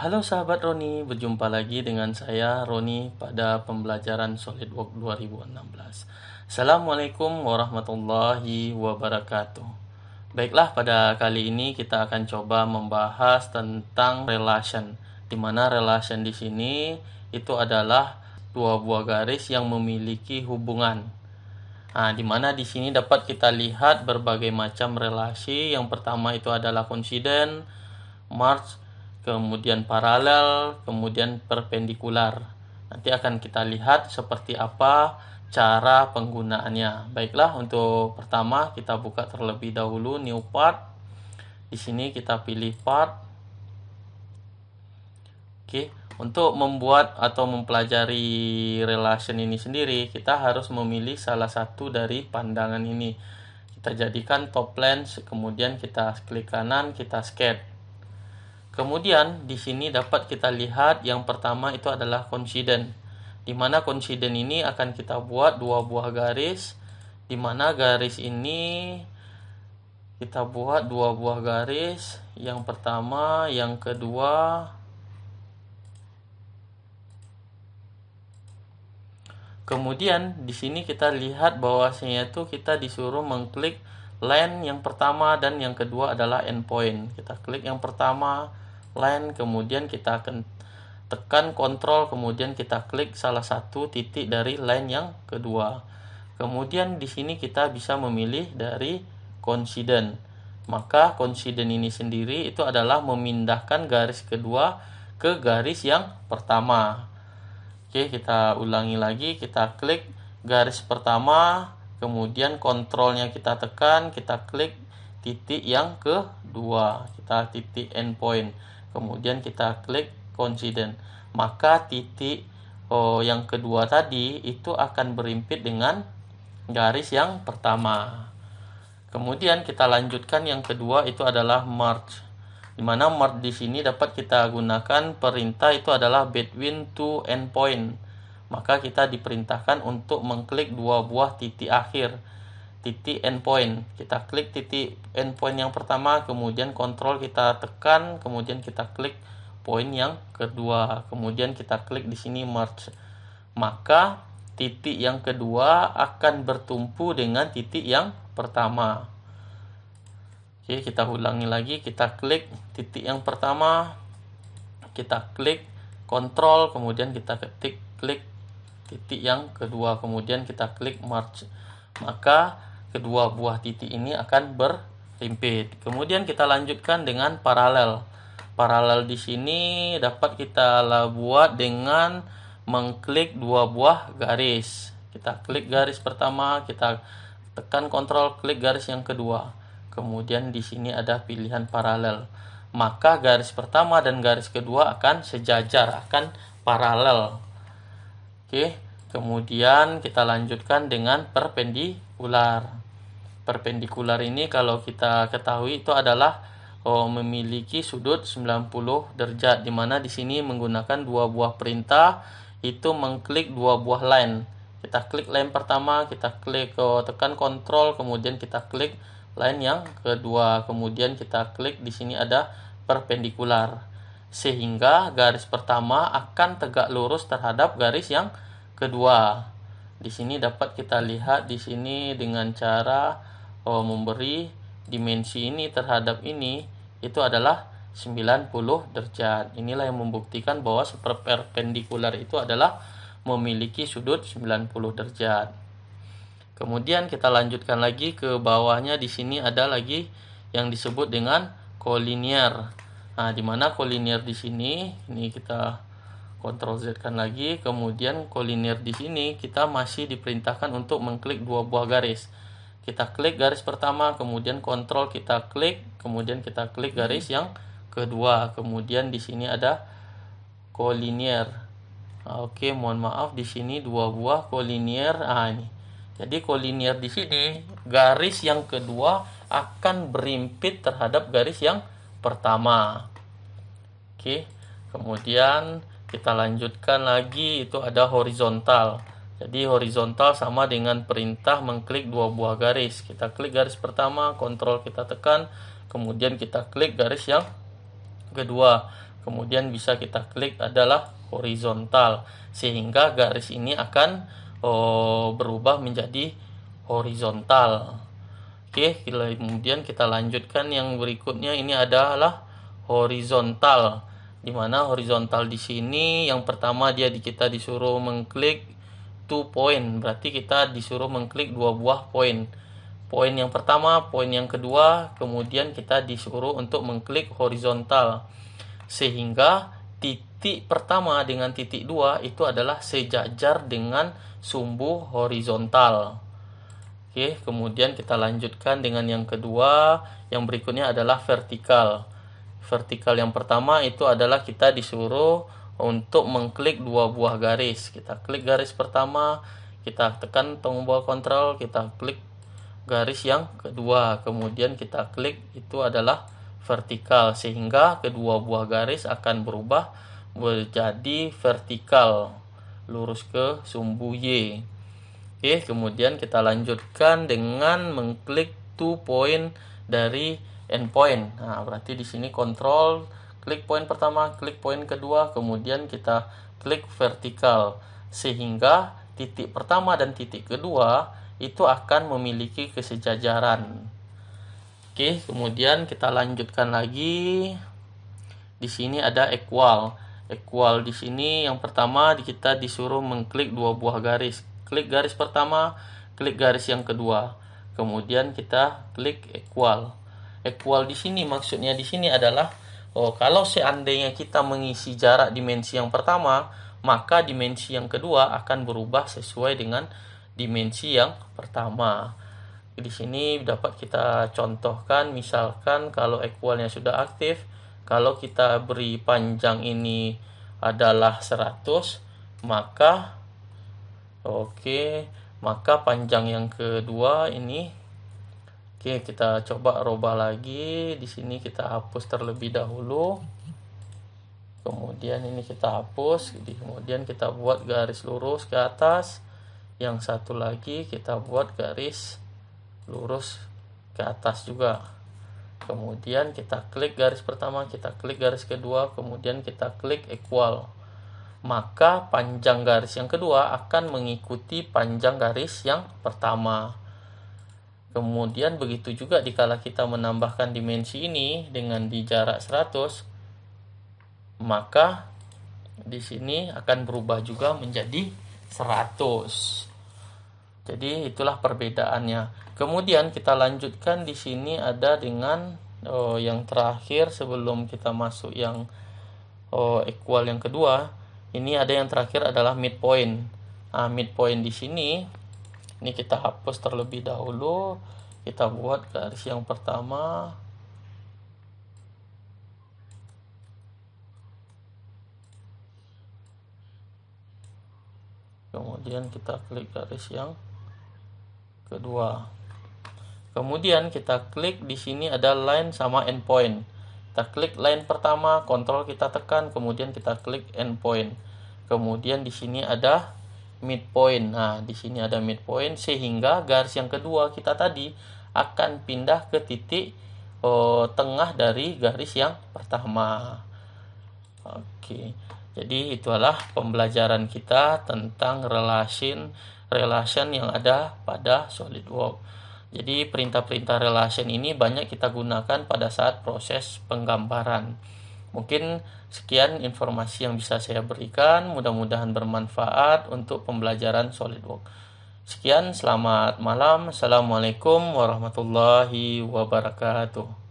Halo sahabat Roni, berjumpa lagi dengan saya Roni pada pembelajaran SolidWorks 2016. Assalamualaikum warahmatullahi wabarakatuh. Baiklah, pada kali ini kita akan coba membahas tentang relation, di mana relation di sini itu adalah dua buah garis yang memiliki hubungan. Nah, di mana di sini dapat kita lihat berbagai macam relasi. Yang pertama itu adalah coincident, merge, kemudian paralel, kemudian perpendikular. Nanti akan kita lihat seperti apa cara penggunaannya. Baiklah, untuk pertama kita buka terlebih dahulu new part. Di sini kita pilih part. Oke, untuk membuat atau mempelajari relation ini sendiri, kita harus memilih salah satu dari pandangan ini. Kita jadikan top lens, kemudian kita klik kanan, kita sketch. Kemudian di sini dapat kita lihat yang pertama itu adalah coincident. Di mana coincident ini akan kita buat dua buah garis, di mana garis ini kita buat dua buah garis, yang pertama, yang kedua. Kemudian di sini kita lihat bahwasanya itu kita disuruh mengklik line yang pertama dan yang kedua adalah endpoint. Kita klik yang pertama line, kemudian kita akan tekan kontrol, kemudian kita klik salah satu titik dari line yang kedua. Kemudian di sini kita bisa memilih dari coincident. Maka coincident ini sendiri itu adalah memindahkan garis kedua ke garis yang pertama. Oke, kita ulangi lagi, kita klik garis pertama, kemudian kontrolnya kita tekan, kita klik titik yang kedua, kita titik endpoint, kemudian kita klik coincident. Maka titik yang kedua tadi itu akan berimpit dengan garis yang pertama. Kemudian kita lanjutkan yang kedua itu adalah merge. Di mana merge di sini dapat kita gunakan perintah itu adalah between two endpoint. Maka kita diperintahkan untuk mengklik dua buah titik akhir, titik endpoint. Kita klik titik endpoint yang pertama, kemudian kontrol kita tekan, kemudian kita klik poin yang kedua, kemudian kita klik di sini merge. Maka titik yang kedua akan bertumpu dengan titik yang pertama. Oke, kita ulangi lagi, kita klik titik yang pertama, kita klik kontrol, kemudian kita klik titik yang kedua, kemudian kita klik merge. Maka kedua buah titik ini akan berimpit. Kemudian kita lanjutkan dengan paralel. Paralel di sini dapat kita buat dengan mengklik dua buah garis. Kita klik garis pertama, kita tekan kontrol, klik garis yang kedua. Kemudian di sini ada pilihan paralel. Maka garis pertama dan garis kedua akan sejajar, akan paralel. Oke, kemudian kita lanjutkan dengan perpendikular. Perpendikular ini kalau kita ketahui itu adalah memiliki sudut 90 derajat, di mana di sini menggunakan dua buah perintah, itu mengklik dua buah line. Kita klik line pertama, kita klik tekan kontrol, kemudian kita klik line yang kedua, kemudian kita klik di sini ada perpendikular, sehingga garis pertama akan tegak lurus terhadap garis yang kedua. Di sini dapat kita lihat di sini dengan cara memberi dimensi ini terhadap ini itu adalah 90 derajat. Inilah yang membuktikan bahwa perpendikular itu adalah memiliki sudut 90 derajat. Kemudian kita lanjutkan lagi ke bawahnya, di sini ada lagi yang disebut dengan collinear. Nah, di mana collinear di sini, ini kita Ctrl Z kan lagi, kemudian collinear di sini kita masih diperintahkan untuk mengklik dua buah garis. Kita klik garis pertama, kemudian kontrol kita klik, kemudian kita klik garis yang kedua, kemudian di sini ada collinear. Oke, mohon maaf, di sini dua buah collinear. Ini. Jadi collinear di sini garis yang kedua akan berimpit terhadap garis yang pertama. Oke, kemudian kita lanjutkan lagi, itu ada horizontal. Jadi horizontal sama dengan perintah mengklik dua buah garis. Kita klik garis pertama, kontrol kita tekan, kemudian kita klik garis yang kedua. kemudian bisa kita klik adalah horizontal, sehingga garis ini akan berubah menjadi horizontal. Oke, kemudian kita lanjutkan yang berikutnya. Ini adalah horizontal, dimana horizontal di sini yang pertama kita disuruh mengklik 2 point, berarti kita disuruh mengklik 2 buah poin. Poin yang pertama, poin yang kedua, kemudian kita disuruh untuk mengklik horizontal, sehingga titik pertama dengan titik 2 itu adalah sejajar dengan sumbu horizontal. Oke, kemudian kita lanjutkan dengan yang kedua. Yang berikutnya adalah vertikal. Vertikal yang pertama itu adalah kita disuruh untuk mengklik 2 buah garis. Kita klik garis pertama, kita tekan tombol kontrol, kita klik garis yang kedua, kemudian kita klik, itu adalah vertikal, sehingga kedua buah garis akan berubah menjadi vertikal lurus ke sumbu Y. Oke, kemudian kita lanjutkan dengan mengklik 2 point dari endpoint. Nah, berarti di sini kontrol, klik poin pertama, klik poin kedua, kemudian kita klik vertikal, sehingga titik pertama dan titik kedua itu akan memiliki kesejajaran. Oke, kemudian kita lanjutkan lagi. Di sini ada equal. Equal di sini yang pertama kita disuruh mengklik 2 buah garis. Klik garis pertama, klik garis yang kedua. Kemudian kita klik equal. Equal di sini maksudnya di sini adalah kalau seandainya kita mengisi jarak dimensi yang pertama, maka dimensi yang kedua akan berubah sesuai dengan dimensi yang pertama. Di sini dapat kita contohkan, misalkan kalau equalnya sudah aktif, kalau kita beri panjang ini adalah 100, maka panjang yang kedua ini kita coba rubah lagi. Di sini kita hapus terlebih dahulu. Kemudian ini kita hapus, kemudian kita buat garis lurus ke atas. Yang satu lagi kita buat garis lurus ke atas juga. Kemudian kita klik garis pertama, kita klik garis kedua, kemudian kita klik equal. Maka panjang garis yang kedua akan mengikuti panjang garis yang pertama. Kemudian begitu juga dikala kita menambahkan dimensi ini dengan di jarak 100, maka di sini akan berubah juga menjadi 100. Jadi itulah perbedaannya. Kemudian kita lanjutkan di sini ada dengan yang terakhir sebelum kita masuk yang equal yang kedua. Ini ada yang terakhir adalah midpoint. Nah, midpoint di sini ini kita hapus terlebih dahulu. Kita buat garis yang pertama. Kemudian kita klik garis yang kedua. Kemudian kita klik di sini ada line sama endpoint. Kita klik line pertama, kontrol kita tekan, kemudian kita klik endpoint. Kemudian di sini ada midpoint. Nah, di sini ada midpoint, sehingga garis yang kedua kita tadi akan pindah ke titik tengah dari garis yang pertama. Oke. Jadi itulah pembelajaran kita tentang relation yang ada pada SolidWorks. Jadi perintah-perintah relation ini banyak kita gunakan pada saat proses penggambaran. Mungkin sekian informasi yang bisa saya berikan, mudah-mudahan bermanfaat untuk pembelajaran SolidWorks. Sekian, selamat malam. Assalamualaikum warahmatullahi wabarakatuh.